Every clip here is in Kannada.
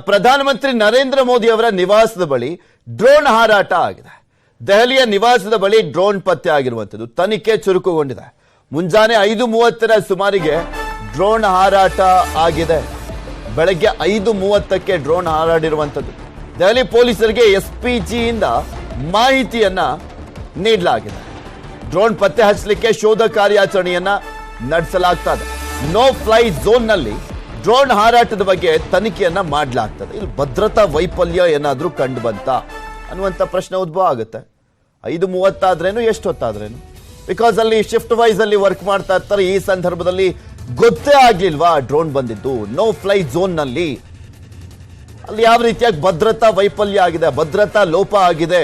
ಪ್ರಧಾನಮಂತ್ರಿ ನರೇಂದ್ರ ಮೋದಿ ಅವರ ನಿವಾಸದ ಬಳಿ ಡ್ರೋನ್ ಹಾರಾಟ ಆಗಿದೆ. ದೆಹಲಿಯ ನಿವಾಸದ ಬಳಿ ಡ್ರೋನ್ ಪತ್ತೆ ಆಗಿರುವಂತದ್ದು ತನಿಖೆ ಚುರುಕುಗೊಂಡಿದೆ. ಮುಂಜಾನೆ 5:30 ಸುಮಾರಿಗೆ ಡ್ರೋನ್ ಹಾರಾಟ ಆಗಿದೆ. ಬೆಳಗ್ಗೆ 5:30ಕ್ಕೆ ಡ್ರೋನ್ ಹಾರಾಡಿರುವಂತದ್ದು. ದೆಹಲಿ ಪೊಲೀಸರಿಗೆ ಎಸ್ಪಿಜಿಯಿಂದ ಮಾಹಿತಿಯನ್ನ ನೀಡಲಾಗಿದೆ. ಡ್ರೋನ್ ಪತ್ತೆ ಹಚ್ಚಲಿಕ್ಕೆ ಶೋಧ ಕಾರ್ಯಾಚರಣೆಯನ್ನ ನಡೆಸಲಾಗ್ತದೆ. ನೋ ಫ್ಲೈ ಝೋನ್ ನಲ್ಲಿ ಡ್ರೋನ್ ಹಾರಾಟದ ಬಗ್ಗೆ ತನಿಖೆಯನ್ನ ಮಾಡಲಾಗ್ತದೆ. ಇಲ್ಲಿ ಭದ್ರತಾ ವೈಫಲ್ಯ ಏನಾದ್ರೂ ಕಂಡು ಬಂತ ಅನ್ನುವಂಥ ಪ್ರಶ್ನೆ ಉದ್ಭವ ಆಗುತ್ತೆ. 5:30 ಆದ್ರೇನು ಎಷ್ಟೊತ್ತಾದ್ರೇನು, ಬಿಕಾಸ್ ಅಲ್ಲಿ ಶಿಫ್ಟ್ ವೈಸ್ ಅಲ್ಲಿ ವರ್ಕ್ ಮಾಡ್ತಾ ಇರ್ತಾರೆ. ಈ ಸಂದರ್ಭದಲ್ಲಿ ಗೊತ್ತೇ ಆಗ್ಲಿಲ್ವಾ ಡ್ರೋನ್ ಬಂದಿದ್ದು? ನೋ ಫ್ಲೈ ಝೋನ್ ನಲ್ಲಿ ಅಲ್ಲಿ ಯಾವ ರೀತಿಯಾಗಿ ಭದ್ರತಾ ವೈಫಲ್ಯ ಆಗಿದೆ, ಭದ್ರತಾ ಲೋಪ ಆಗಿದೆ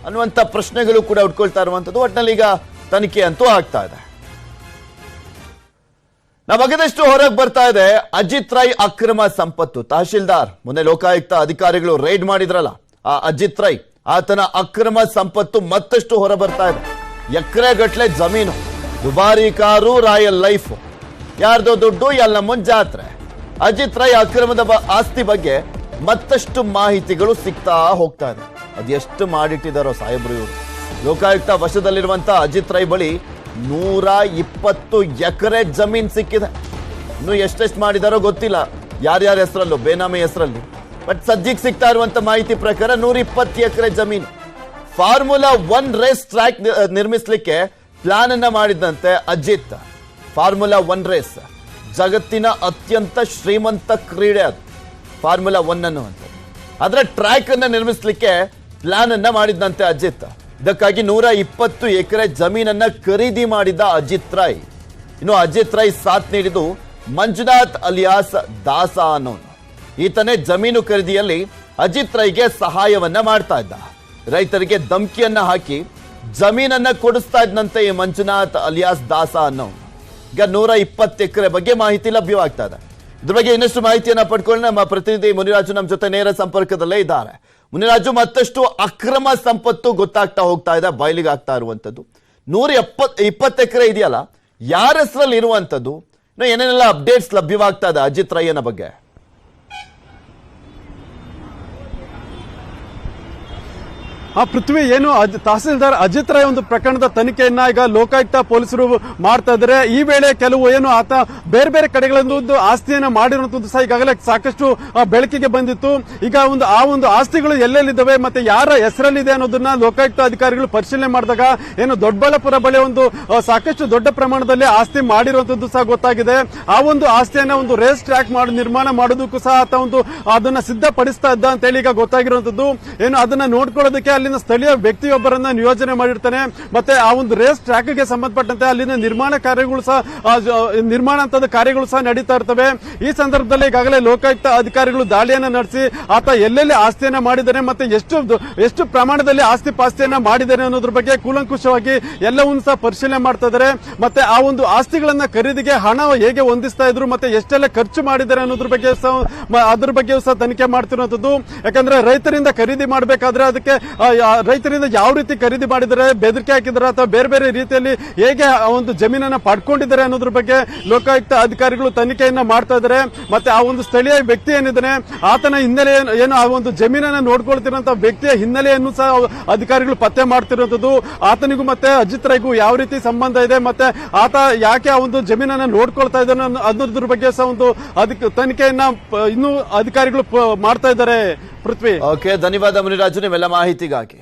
ಅನ್ನುವಂಥ ಪ್ರಶ್ನೆಗಳು ಕೂಡ ಉಟ್ಕೊಳ್ತಾ ಇರುವಂಥದ್ದು. ಒಟ್ಟಿನಲ್ಲಿ ಈಗ ತನಿಖೆ ಅಂತೂ ಆಗ್ತಾ ಇದೆ. ನಮಗದಷ್ಟು ಹೊರಗೆ ಬರ್ತಾ ಇದೆ ಅಜಿತ್ ರೈ ಅಕ್ರಮ ಸಂಪತ್ತು. ತಹಶೀಲ್ದಾರ್ ಮೊನ್ನೆ ಲೋಕಾಯುಕ್ತ ಅಧಿಕಾರಿಗಳು ರೈಡ್ ಮಾಡಿದ್ರಲ್ಲ, ಆ ಅಜಿತ್ ರೈ ಆತನ ಅಕ್ರಮ ಸಂಪತ್ತು ಮತ್ತಷ್ಟು ಹೊರ ಬರ್ತಾ ಇದೆ. ಎಕರೆಗಟ್ಲೆ ಜಮೀನು, ದುಬಾರಿ ಕಾರು, ರಾಯಲ್ ಲೈಫ್, ಯಾರ್ದೋ ದುಡ್ಡು ಎಲ್ಲ ಜಾತ್ರೆ. ಅಜಿತ್ ರೈ ಅಕ್ರಮದ ಆಸ್ತಿ ಬಗ್ಗೆ ಮತ್ತಷ್ಟು ಮಾಹಿತಿಗಳು ಸಿಗ್ತಾ ಹೋಗ್ತಾ ಇದೆ. ಅದೆಷ್ಟು ಮಾಡಿಟ್ಟಿದಾರೋ ಸಾಹೇಬ್ರು ಇವರು. ಲೋಕಾಯುಕ್ತ ವಶದಲ್ಲಿರುವಂತಹ ಅಜಿತ್ ರೈ ಬಳಿ 120 ಎಕರೆ ಜಮೀನ್ ಸಿಕ್ಕಿದೆ. ಇನ್ನು ಎಷ್ಟೆಷ್ಟು ಮಾಡಿದಾರೋ ಗೊತ್ತಿಲ್ಲ, ಯಾರ್ಯಾರ ಹೆಸರಲ್ಲೂ, ಬೇನಾಮಿ ಹೆಸರಲ್ಲಿ. ಬಟ್ ಸದ್ಯಕ್ಕೆ ಸಿಗ್ತಾ ಇರುವಂತ ಮಾಹಿತಿ ಪ್ರಕಾರ 120 ಎಕರೆ ಜಮೀನು. ಫಾರ್ಮುಲಾ 1 ರೇಸ್ ಟ್ರ್ಯಾಕ್ ನಿರ್ಮಿಸಲಿಕ್ಕೆ ಪ್ಲಾನ್ ಅನ್ನ ಮಾಡಿದಂತೆ ಅಜಿತ್. ಫಾರ್ಮುಲಾ 1 ರೇಸ್ ಜಗತ್ತಿನ ಅತ್ಯಂತ ಶ್ರೀಮಂತ ಕ್ರೀಡೆ ಅದು, ಫಾರ್ಮುಲಾ 1 ಅನ್ನುವಂಥದ್ದು. ಅದರ ಟ್ರ್ಯಾಕ್ ಅನ್ನ ನಿರ್ಮಿಸಲಿಕ್ಕೆ ಪ್ಲಾನ್ ಅನ್ನ ಮಾಡಿದಂತೆ ಅಜಿತ್. ಇದಕ್ಕಾಗಿ 120 ಎಕರೆ ಜಮೀನನ್ನ ಖರೀದಿ ಮಾಡಿದ ಅಜಿತ್ ರೈ. ಇನ್ನು ಅಜಿತ್ ರೈ ಸಾಥ್ ನೀಡಿದ್ದು ಮಂಜುನಾಥ್ ಅಲಿಯಾಸ್ ದಾಸ ಅನ್ನೋನು. ಈತನೇ ಜಮೀನು ಖರೀದಿಯಲ್ಲಿ ಅಜಿತ್ ರೈಗೆ ಸಹಾಯವನ್ನ ಮಾಡ್ತಾ ಇದ್ದ. ರೈತರಿಗೆ ಧಮಕಿಯನ್ನ ಹಾಕಿ ಜಮೀನನ್ನ ಕೊಡಿಸ್ತಾ ಇದ್ದಂತೆ ಈ ಮಂಜುನಾಥ್ ಅಲಿಯಾಸ್ ದಾಸ ಅನ್ನೋನು. ಈಗ 120 ಎಕರೆ ಬಗ್ಗೆ ಮಾಹಿತಿ ಲಭ್ಯವಾಗ್ತಾ ಇದೆ. ಇದ್ರ ಬಗ್ಗೆ ಇನ್ನಷ್ಟು ಮಾಹಿತಿಯನ್ನ ಪಡ್ಕೊಂಡು ನಮ್ಮ ಪ್ರತಿನಿಧಿ ಮುನಿರಾಜು ನಮ್ಮ ಜೊತೆ ನೇರ ಸಂಪರ್ಕದಲ್ಲೇ ಇದ್ದಾರೆ. ಮುನಿರಾಜು, ಮತ್ತಷ್ಟು ಅಕ್ರಮ ಸಂಪತ್ತು ಗೊತ್ತಾಗ್ತಾ ಹೋಗ್ತಾ ಇದೆ, ಬಯಲಿಗೆ ಆಗ್ತಾ ಇರುವಂತದ್ದು. 120 ಎಕರೆ ಇದೆಯಲ್ಲ, ಯಾರ ಹೆಸರಲ್ಲಿ ಇರುವಂತದ್ದು, ಏನೇನೆಲ್ಲ ಅಪ್ಡೇಟ್ಸ್ ಲಭ್ಯವಾಗ್ತಾ ಇದೆ ಅಜಿತ್ ರೈಯನ ಬಗ್ಗೆ? ಪೃಥ್ವಿ, ಏನು ತಹಸೀಲ್ದಾರ್ ಅಜಿತ್ ರೈ ಒಂದು ಪ್ರಕರಣದ ತನಿಖೆಯನ್ನ ಈಗ ಲೋಕಾಯುಕ್ತ ಪೊಲೀಸರು ಮಾಡ್ತಾ ಇದ್ದಾರೆ. ಈ ವೇಳೆ ಕೆಲವು ಏನು ಆತ ಬೇರೆ ಬೇರೆ ಕಡೆಗಳಿಂದ ಒಂದು ಆಸ್ತಿಯನ್ನ ಮಾಡಿರುವಂತದ್ದು ಸಹ ಈಗಾಗಲೇ ಸಾಕಷ್ಟು ಬೆಳಕಿಗೆ ಬಂದಿತ್ತು. ಈಗ ಆ ಒಂದು ಆಸ್ತಿಗಳು ಎಲ್ಲೆಲ್ಲಿದ್ದಾವೆ ಮತ್ತೆ ಯಾರ ಹೆಸರಲ್ಲಿದೆ ಅನ್ನೋದನ್ನ ಲೋಕಾಯುಕ್ತ ಅಧಿಕಾರಿಗಳು ಪರಿಶೀಲನೆ ಮಾಡಿದಾಗ ಏನು ದೊಡ್ಡಬಳ್ಳಾಪುರ ಬಳಿ ಒಂದು ಸಾಕಷ್ಟು ದೊಡ್ಡ ಪ್ರಮಾಣದಲ್ಲಿ ಆಸ್ತಿ ಮಾಡಿರುವಂತದ್ದು ಸಹ ಗೊತ್ತಾಗಿದೆ. ಆ ಒಂದು ಆಸ್ತಿಯನ್ನ ಒಂದು ರೇಸ್ ಟ್ರ್ಯಾಕ್ ನಿರ್ಮಾಣ ಮಾಡೋದಕ್ಕೂ ಸಹ ಆತ ಅದನ್ನ ಸಿದ್ಧಪಡಿಸ್ತಾ ಇದ್ದ ಅಂತ ಹೇಳಿ ಈಗ ಗೊತ್ತಾಗಿರುವಂತದ್ದು. ಏನು ಅದನ್ನ ನೋಡ್ಕೊಳ್ಳೋದಕ್ಕೆ ಅಲ್ಲಿನ ಸ್ಥಳೀಯ ವ್ಯಕ್ತಿಯೊಬ್ಬರನ್ನ ನಿಯೋಜನೆ ಮಾಡಿರ್ತಾನೆ. ಮತ್ತೆ ಆ ಒಂದು ರೇಸ್ ಟ್ರ್ಯಾಕ್ ಗೆ ಸಂಬಂಧಪಟ್ಟಂತೆ ಅಲ್ಲಿನ ನಿರ್ಮಾಣ ಕಾರ್ಯಗಳು ಸಹ ನಡೀತಾ ಇರ್ತವೆ. ಈ ಸಂದರ್ಭದಲ್ಲಿ ಈಗಾಗಲೇ ಲೋಕಾಯುಕ್ತ ಅಧಿಕಾರಿಗಳು ದಾಳಿಯನ್ನ ನಡೆಸಿ ಆತ ಎಲ್ಲೆಲ್ಲಿ ಆಸ್ತಿಯನ್ನ ಮಾಡಿದ್ದಾನೆ ಮತ್ತೆ ಎಷ್ಟು ಪ್ರಮಾಣದಲ್ಲಿ ಆಸ್ತಿ ಪಾಸ್ತಿಯನ್ನ ಮಾಡಿದ್ದಾನೆ ಅನ್ನೋದ್ರ ಬಗ್ಗೆ ಕೂಲಂಕುಷವಾಗಿ ಎಲ್ಲವನ್ನೂ ಸಹ ಪರಿಶೀಲನೆ ಮಾಡ್ತಾ ಇದ್ದಾರೆ. ಮತ್ತೆ ಆ ಒಂದು ಆಸ್ತಿಗಳನ್ನ ಖರೀದಿಗೆ ಹಣ ಹೇಗೆ ಹೊಂದಿಸ್ತಾ ಇದ್ರು ಮತ್ತೆ ಎಷ್ಟೆಲ್ಲ ಖರ್ಚು ಮಾಡಿದ್ದಾರೆ ಅನ್ನೋದ್ರ ಬಗ್ಗೆ ಸಹ ತನಿಖೆ ಮಾಡ್ತಿರುವಂತದ್ದು. ಯಾಕಂದ್ರೆ ರೈತರಿಂದ ಖರೀದಿ ಮಾಡಬೇಕಾದ್ರೆ ಅದಕ್ಕೆ ರೈತರಿಂದ ಯಾವ ರೀತಿ ಖರೀದಿ ಮಾಡಿದರೆ, ಬೆದರಿಕೆ ಹಾಕಿದ್ದಾರೆ ಅಥವಾ ಬೇರೆ ಬೇರೆ ರೀತಿಯಲ್ಲಿ ಹೇಗೆ ಒಂದು ಜಮೀನನ್ನ ಪಡ್ಕೊಂಡಿದ್ದಾರೆ ಅನ್ನೋದ್ರ ಬಗ್ಗೆ ಲೋಕಾಯುಕ್ತ ಅಧಿಕಾರಿಗಳು ತನಿಖೆಯನ್ನ ಮಾಡ್ತಾ ಇದ್ದಾರೆ. ಮತ್ತೆ ಆ ಒಂದು ಸ್ಥಳೀಯ ವ್ಯಕ್ತಿ ಏನಿದ್ದಾನೆ ಆತನ ಹಿನ್ನೆಲೆ ಏನು, ಆ ಒಂದು ಜಮೀನನ್ನ ನೋಡ್ಕೊಳ್ತಿರುವಂತಹ ವ್ಯಕ್ತಿಯ ಹಿನ್ನೆಲೆಯನ್ನು ಸಹ ಅಧಿಕಾರಿಗಳು ಪತ್ತೆ ಮಾಡ್ತಿರುವಂತದ್ದು. ಆತನಿಗೂ ಮತ್ತೆ ಅಜಿತ್ ರೈಗೂ ಯಾವ ರೀತಿ ಸಂಬಂಧ ಇದೆ ಮತ್ತೆ ಆತ ಯಾಕೆ ಆ ಒಂದು ಜಮೀನನ್ನ ನೋಡ್ಕೊಳ್ತಾ ಇದ್ದಾನೆ ಅನ್ನೋದ್ರ ಬಗ್ಗೆ ಸಹ ಒಂದು ತನಿಖೆಯನ್ನ ಇನ್ನೂ ಅಧಿಕಾರಿಗಳು ಮಾಡ್ತಾ ಇದ್ದಾರೆ. ಪೃಥ್ವಿ, ಓಕೆ, ಧನ್ಯವಾದ ಮುನಿರಾಜು ನಿಮ್ಮೆಲ್ಲ ಮಾಹಿತಿಗಾಗಿ.